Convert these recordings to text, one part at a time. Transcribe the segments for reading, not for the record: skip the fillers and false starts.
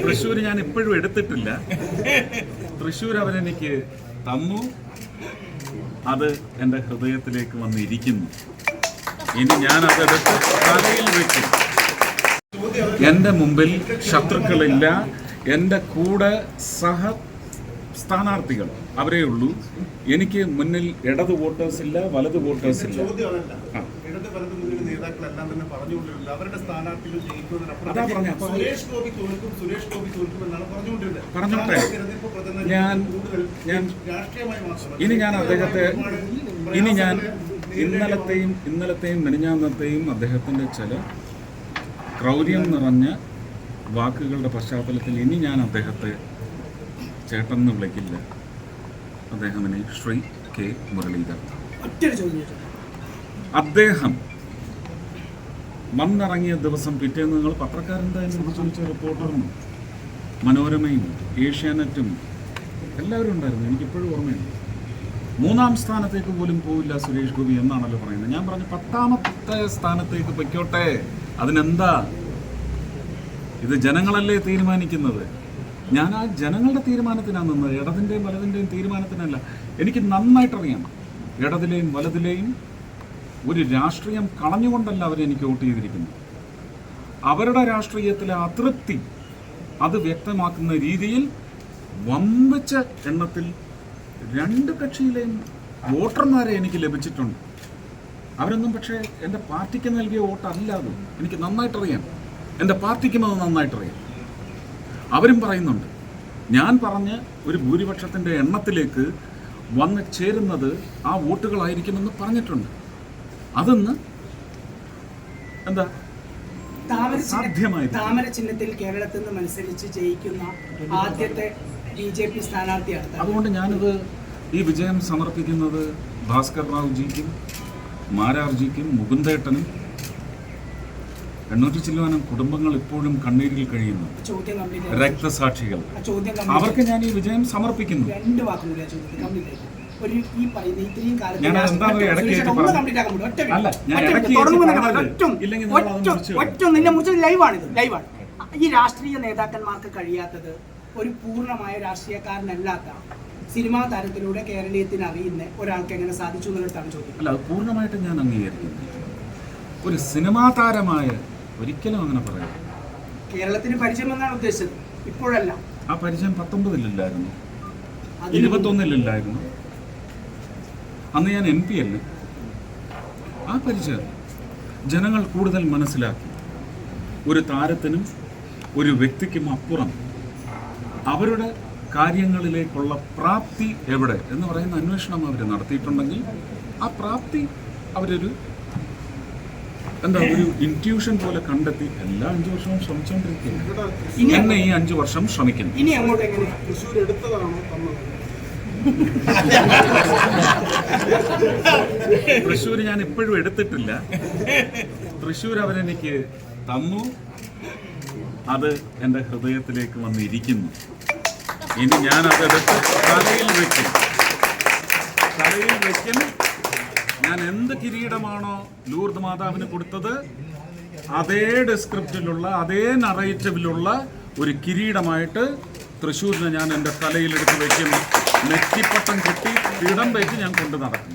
തൃശ്ശൂർ ഞാൻ ഇപ്പോഴും എടുത്തിട്ടില്ല. തൃശ്ശൂർ അവരെനിക്ക് തന്നു, അത് എൻ്റെ ഹൃദയത്തിലേക്ക് വന്നിരിക്കുന്നു. ഇനി ഞാൻ അതെടുത്ത് തലയിൽ വെക്കും. എൻ്റെ മുമ്പിൽ ശത്രുക്കളില്ല, എൻ്റെ കൂടെ സ്ഥാനാർത്ഥികൾ അവരേ ഉള്ളൂ. എനിക്ക് മുന്നിൽ ഇടത് വോട്ടേഴ്സ് ഇല്ല, വലത് വോട്ടേഴ്സ് ഇല്ല. പറഞ്ഞോട്ടെ, ഇനി ഞാൻ അദ്ദേഹത്തെ ഇന്നലത്തെയും മെനഞ്ഞാന്നത്തെയും അദ്ദേഹത്തിൻ്റെ ചില ക്രൗര്യം നിറഞ്ഞ വാക്കുകളുടെ പശ്ചാത്തലത്തിൽ ഇനി ഞാൻ അദ്ദേഹത്തെ ചേട്ടനെന്ന് വിളിക്കില്ല. അദ്ദേഹത്തിനെ ശ്രീ കെ മുരളീധരൻ. അദ്ദേഹം വന്നിറങ്ങിയ ദിവസം പിറ്റേന്ന് നിങ്ങൾ പത്രക്കാരെന്തായാലും ചോദിച്ച റിപ്പോർട്ടറും മനോരമയും ഏഷ്യാനെറ്റും എല്ലാവരും ഉണ്ടായിരുന്നു. എനിക്കിപ്പോഴും ഓർമ്മയുണ്ട്. 3ാം സ്ഥാനത്തേക്ക് പോലും പോവില്ല സുരേഷ് ഗോപി എന്നാണല്ലോ പറയുന്നത്. ഞാൻ പറഞ്ഞു 10ാമത്തെ സ്ഥാനത്തേക്ക് പൊയ്ക്കോട്ടെ, അതിനെന്താ? ഇത് ജനങ്ങളല്ലേ തീരുമാനിക്കുന്നത്. ഞാൻ ആ ജനങ്ങളുടെ തീരുമാനത്തിനാണ് നിന്നത്, ഇടതിൻ്റെയും വലതിൻ്റെയും തീരുമാനത്തിനല്ല. എനിക്ക് നന്നായിട്ടറിയാം, ഇടതിലെയും വലതിലെയും ഒരു രാഷ്ട്രീയം കളഞ്ഞുകൊണ്ടല്ല അവരെനിക്ക് വോട്ട് ചെയ്തിരിക്കുന്നത്. അവരുടെ രാഷ്ട്രീയത്തിലെ അതൃപ്തി അത് വ്യക്തമാക്കുന്ന രീതിയിൽ വമ്പിച്ച എണ്ണത്തിൽ 2 കക്ഷിയിലെയും വോട്ടർമാരെ എനിക്ക് ലഭിച്ചിട്ടുണ്ട്. അവരൊന്നും പക്ഷേ എൻ്റെ പാർട്ടിക്ക് നൽകിയ വോട്ടല്ല അത്. എനിക്ക് നന്നായിട്ടറിയാം, എൻ്റെ പാർട്ടിക്കും അത് നന്നായിട്ടറിയാം. അവരും പറയുന്നുണ്ട്, ഞാൻ പറഞ്ഞ ഒരു ഭൂരിപക്ഷത്തിൻ്റെ എണ്ണത്തിലേക്ക് വന്ന് ചേരുന്നത് ആ വോട്ടുകളായിരിക്കുമെന്ന് പറഞ്ഞിട്ടുണ്ട്. അതൊന്ന് എന്താ സാധ്യമായി. താമര ചിഹ്നത്തിൽ കേരളത്തിൽ നിന്ന് മത്സരിച്ച് ജയിക്കുന്ന ആദ്യത്തെ BJP സ്ഥാനാർത്ഥിയാണ്. അതുകൊണ്ട് ഞാനിത് ഈ വിജയം സമർപ്പിക്കുന്നത് ഭാസ്കർ റാവുജിക്കും മാരാർജിക്കും മുകുന്ദേട്ടനും 800 ചില്ലുവാനും കുടുംബങ്ങൾ ഇപ്പോഴും കണ്ണീരിൽ കഴിയുന്നു, രക്തസാക്ഷികൾ. അവർക്ക് ഞാൻ ഈ വിജയം സമർപ്പിക്കുന്നു. ഈ രാഷ്ട്രീയ നേതാക്കന്മാർക്ക് കഴിയാത്തത് ഒരു പൂർണ്ണമായ രാഷ്ട്രീയക്കാരനല്ലാത്ത സിനിമാ താരത്തിലൂടെ കേരളീയത്തിന് അറിയുന്ന ഒരാൾക്ക് എങ്ങനെ സാധിച്ചു എന്നുള്ളതാണ് ചോദ്യം. അല്ല, അത് പൂർണ്ണമായിട്ട് ഞാൻ അംഗീകരിക്കുന്നു. ഒരു സിനിമാ താരമായ ഒരിക്കലും അങ്ങനെ പറയാം. കേരളത്തിന് പരിചയം എന്നാണ് ഉദ്ദേശിച്ചത്, ഇപ്പോഴല്ല. ആ പരിചയം 19-ലില്ലായിരുന്നു, 21-ലില്ലായിരുന്നു. അന്ന് ഞാൻ MP അല്ലേ. ആ പരിചയം ജനങ്ങൾ കൂടുതൽ മനസ്സിലാക്കി. ഒരു താരത്തിനും ഒരു വ്യക്തിക്കും അപ്പുറം അവരുടെ കാര്യങ്ങളിലേക്കുള്ള പ്രാപ്തി എവിടെ എന്ന് പറയുന്ന അന്വേഷണം അവർ നടത്തിയിട്ടുണ്ടെങ്കിൽ ആ പ്രാപ്തി അവരൊരു ഒരു ഇൻറ്റ്യൂഷൻ പോലെ കണ്ടെത്തി എല്ലാ 5 വർഷവും ശ്രമിച്ചുകൊണ്ടിരിക്കുകയാണ്. എന്നെ ഈ 5 വർഷം ശ്രമിക്കുന്നു. തൃശ്ശൂർ ഞാൻ ഇപ്പോഴും എടുത്തിട്ടില്ല. തൃശ്ശൂർ അവരെനിക്ക് തന്നു, അത് എൻ്റെ ഹൃദയത്തിലേക്ക് വന്നിരിക്കുന്നു. ഇനി ഞാൻ അതെടുത്ത് തലയിൽ വെക്കും. ഞാൻ എന്ത് കിരീടമാണോ ലൂർദ് മാതാവിന് കൊടുത്തത്, അതേ ഡിസ്ക്രിപ്റ്റിലുള്ള അതേ നറേറ്റീവിലുള്ള ഒരു കിരീടമായിട്ട് തൃശ്ശൂരിനെ ഞാൻ എൻ്റെ തലയിലെടുത്ത് വയ്ക്കും. നെറ്റിപ്പട്ടം കെട്ടി ഇടം വെച്ച് ഞാൻ കൊണ്ടു നടക്കും.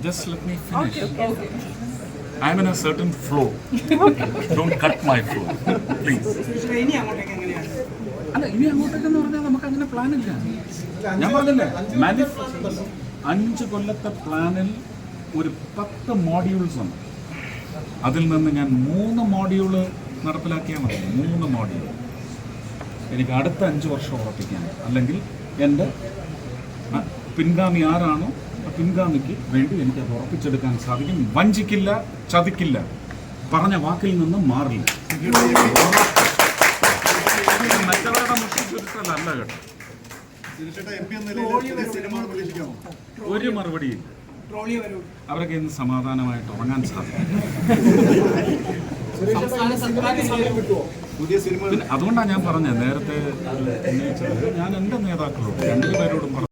Just let me finish. I am in a certain flow. Don't cut my flow, please. അല്ല, ഇനി അങ്ങോട്ടേക്കെന്ന് പറഞ്ഞാൽ നമുക്ക് അങ്ങനെ പ്ലാനില്ല. ഞാൻ പറഞ്ഞില്ലേ, 5 കൊല്ലത്തെ പ്ലാനിൽ ഒരു 10 മോഡ്യൂൾസ് ഉണ്ട്. അതിൽ നിന്ന് ഞാൻ 3 മോഡ്യൂള് നടപ്പിലാക്കിയാൽ മതി. 3 മോഡ്യൂൾ എനിക്ക് അടുത്ത 5 വർഷം ഉറപ്പിക്കാൻ. അല്ലെങ്കിൽ എൻ്റെ പിൻഗാമി ആരാണോ പിൻഗാമിക്ക് വേണ്ടി എനിക്കത് ഉറപ്പിച്ചെടുക്കാൻ സാധിക്കും. വഞ്ചിക്കില്ല, ചതിക്കില്ല, പറഞ്ഞ വാക്കിൽ നിന്നും മാറില്ല. മറ്റവരുടെ മുഷ്ടി ചുരുട്ടല്ല കേട്ടോ. ഒരു മറുപടിയില്ല. അവരൊക്കെ ഇന്ന് സമാധാനമായിട്ട് ഉറങ്ങാൻ സാധിക്കും. അതുകൊണ്ടാണ് ഞാൻ പറഞ്ഞത് നേരത്തെ ഉന്നയിച്ചത്. ഞാൻ എൻ്റെ നേതാക്കളോട് 2 പേരോടും പറഞ്ഞു.